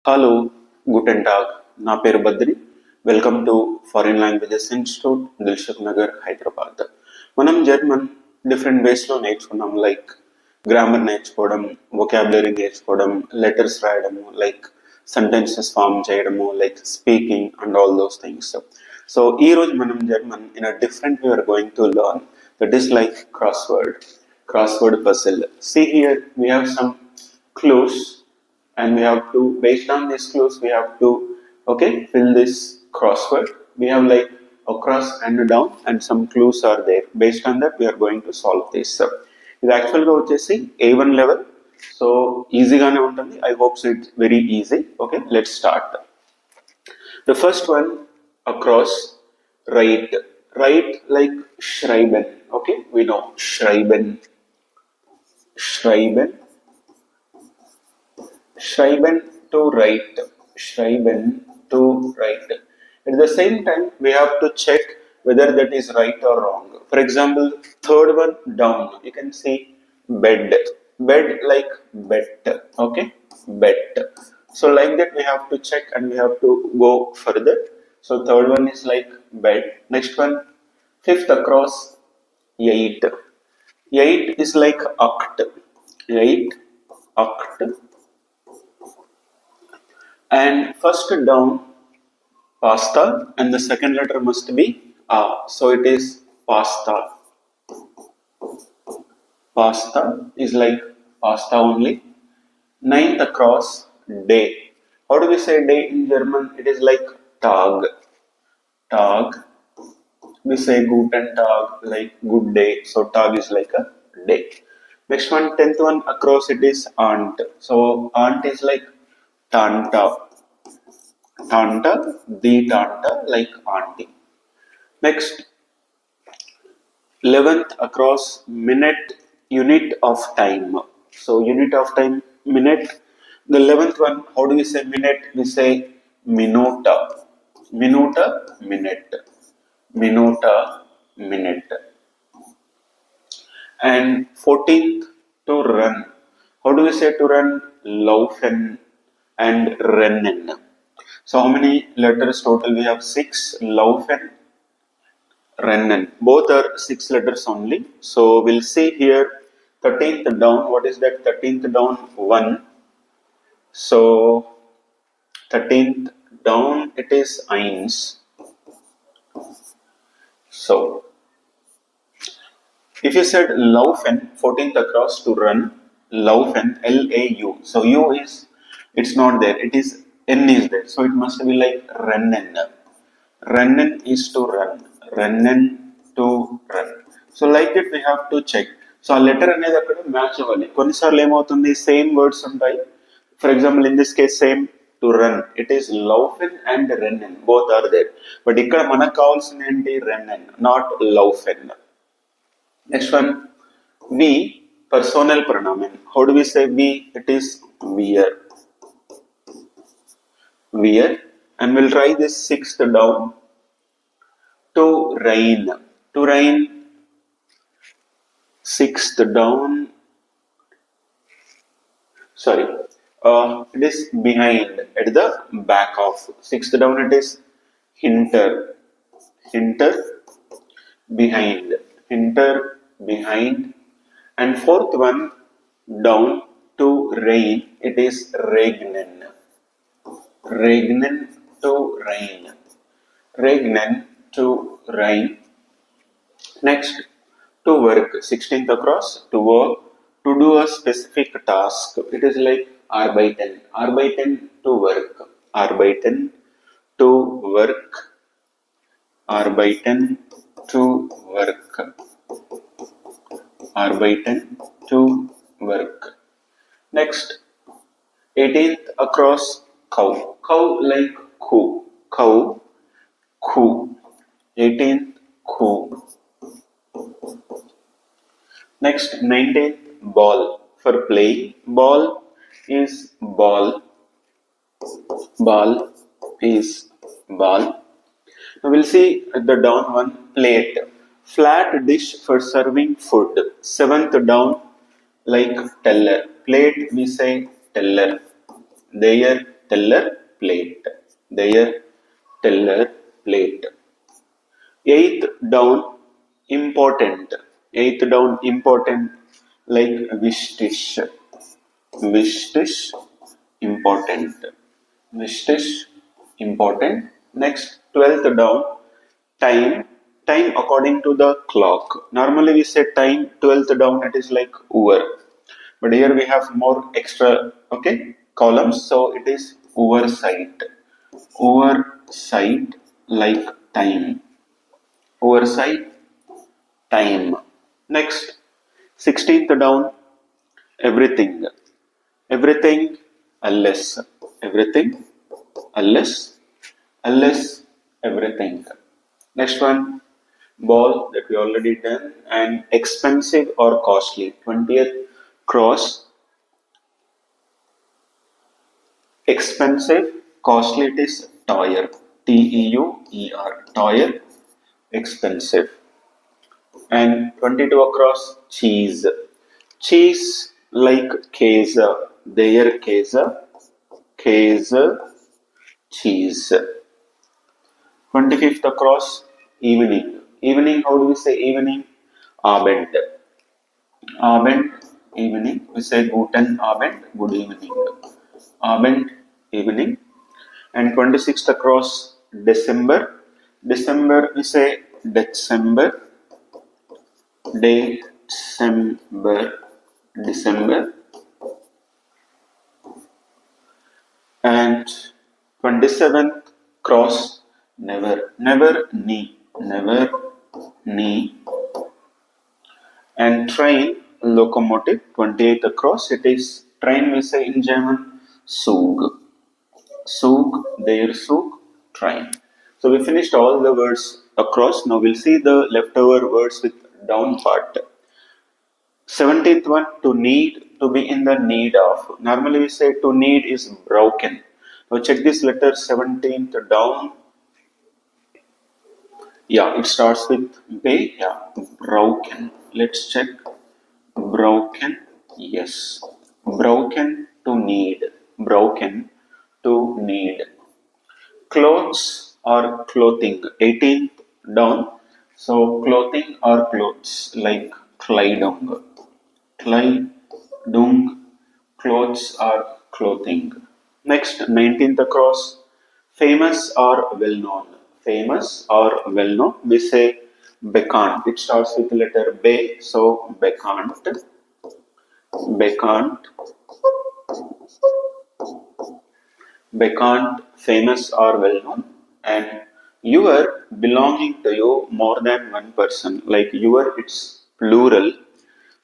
Hello, guten Tag. నా పేరు Badri. Welcome to foreign languages institute, Dilsukh Nagar, Hyderabad. మనం జర్మన్ డిఫరెంట్ వేస్లో నేర్చుకున్నాం. లైక్ గ్రామర్ నేర్చుకోవడం, వొకాబులరీ నేర్చుకోవడం, లెటర్స్ రాయడము, లైక్ సెంటెన్సెస్ ఫామ్ చేయడము, like speaking and all those things. So ఈ రోజు మనం German in a different way are going to learn. That is like crossword puzzle. See here we have some clues, and we have to, based on these clues, we have to fill this crossword. We have like across and down, and some clues are there. Based on that we are going to solve this. ఇది యాక్చువల్గా వచ్చేసి A1 level, so ఈజీగానే ఉంటుంది. I hopes it's very easy. Okay, let's start. The first one, across, right like schreiben. Okay, we know schreiben to write, at the same time we have to check whether that is right or wrong. For example, third one down, you can see bed like bet. Okay, bet. So like that we have to check and we have to go further. So third one is like bed. Next one, fifth across, eight is like act. And first down, pasta, and the second letter must be A, so it is pasta is like pasta only. Ninth across, day. How do we say day in German? It is like Tag. We say guten Tag, like good day, so Tag is like a day. Next one, 10th one across, it is aunt. So aunt is like Tanta, the Tanta, like auntie. Next, 11th across, minute, unit of time. So unit of time, minute. The 11th one, how do we say minute? We say minuta, minute. And 14th, to run. How do we say to run? Laufen and rennen. So how many letters total? We have 6. Laufen, rennen. Both are 6 letters only. So we'll see here 13th down. What is that? 13th down, 1. So 13th down, it is eins. So if you said laufen, 14th across, to run, laufen, L-A-U. So U is, it's not there. It is, N is there. So it must be like rennen. Rennen is to run. So like that we have to check. So a letter అనేది అక్కడ match అవ్వాలి. కొన్నిసార్లు ఏమవుతుంది, same words ఉంటాయి. For example in this case same to run, it is laufen and rennen, both are there. But ఇక్కడ మనకు కావాల్సింది ఏంటి? rennen, not laufen. Next one, we, personal pronoun. How do we say we? It is wear. And we'll try this 6th down. To rain, 6th down. Sorry, it is behind, at the back of. 6th down, it is hinter, behind. And 4th one down, to rain, it is regnen to rain. Next, to work, 16th across, to work, to do a specific task. It is like arbeiten to work, arbeiten to work. Next, 18th across, cow like cow. 18th, cow. Next, 19th, ball, for playing. Ball is ball. Now we'll see the down one, plate, flat dish for serving food. 7th down, like teller. Plate, we say teller. Their teller plate. Their teller plate. Eighth down important. Eighth down important like wish-tish. Wish-tish important. Wish-tish important. Next 12th down time. Time according to the clock. Normally we say time 12th down it is like hour. But here we have more extra columns, so it is oversight. Oversight like time. Oversight time. Next 16th down everything. Everything unless. Everything unless everything. Next one ball that we already done and expensive or costly. 20th cross expensive, costly it is teuer. Teuer. Teuer, expensive. And 22 across cheese. Cheese like case, their case, cheese. 25th across evening. Evening, how do we say evening? Abend. Abend, evening. We say guten Abend, good evening. Abend, evening. And 26th across December. December, we say December. December. And 27th cross never knee. And train locomotive 28th across it is train we say in German Zug. Their Zug, train. So we finished all the words across. Now we'll see the leftover words with down part. 17th one, to need, to be in the need of. Normally we say to need is broken. Now check this letter 17th down. Yeah, it starts with B. Yeah, broken. Let's check. Broken. Yes. Broken to need. Broken to need. Clothes or clothing. 18th down. So clothing or clothes like Kleidung. Kleidung. Clothes or clothing. Next 19th across. Famous or well known. Famous or well known. We say bekannt. It starts with letter B. So bekannt. Bekannt. Bekannt, famous or well known, and your belonging to you more than one person. Like your, it's plural.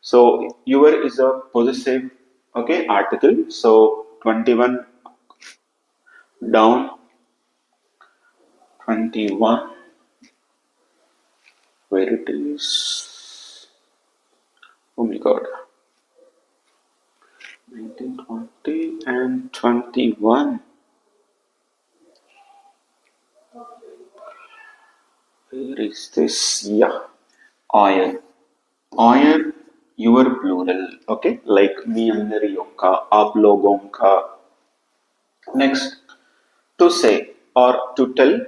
So your is a possessive, article. So 21 down, 21. Where it is? Oh my God. 19, 20, and 21. Where is this? Yeah, oil. Oil, your plural. Okay, like me अंदर योंका, आप लोगों का. Next, to say or to tell.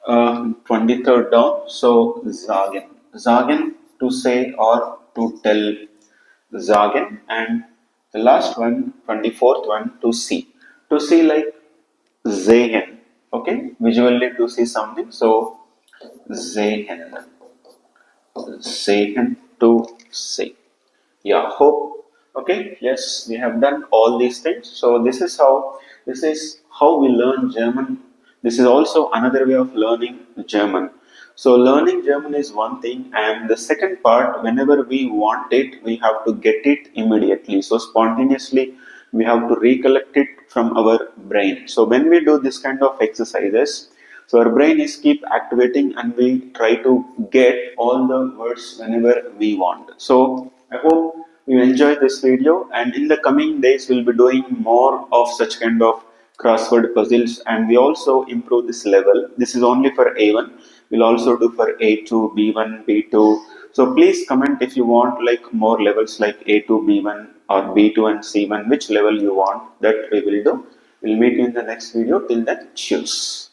23rd down. So sagen. Sagen, to say or to tell. Sagen. And the last one, 24th one, to see. To see like sehen. Okay, visually to see something. So sehen. Sehen, to say. Yeah, hope. Okay, yes, we have done all these things. So this is how we learn German. This is also another way of learning German. So learning German is one thing, and the second part, whenever we want it, we have to get it immediately. So spontaneously, we have to recollect it from our brain. So when we do this kind of exercises, so our brain is keep activating and we try to get all the words whenever we want. So I hope you enjoy this video, and in the coming days we'll be doing more of such kind of crossword puzzles, and we also improve this level. This is only for A1. We'll also do for A2, B1, B2. So please comment if you want like more levels like A2, B1 or B2 and C1, which level you want, that we will do. We'll meet you in the next video. Till then, cheers.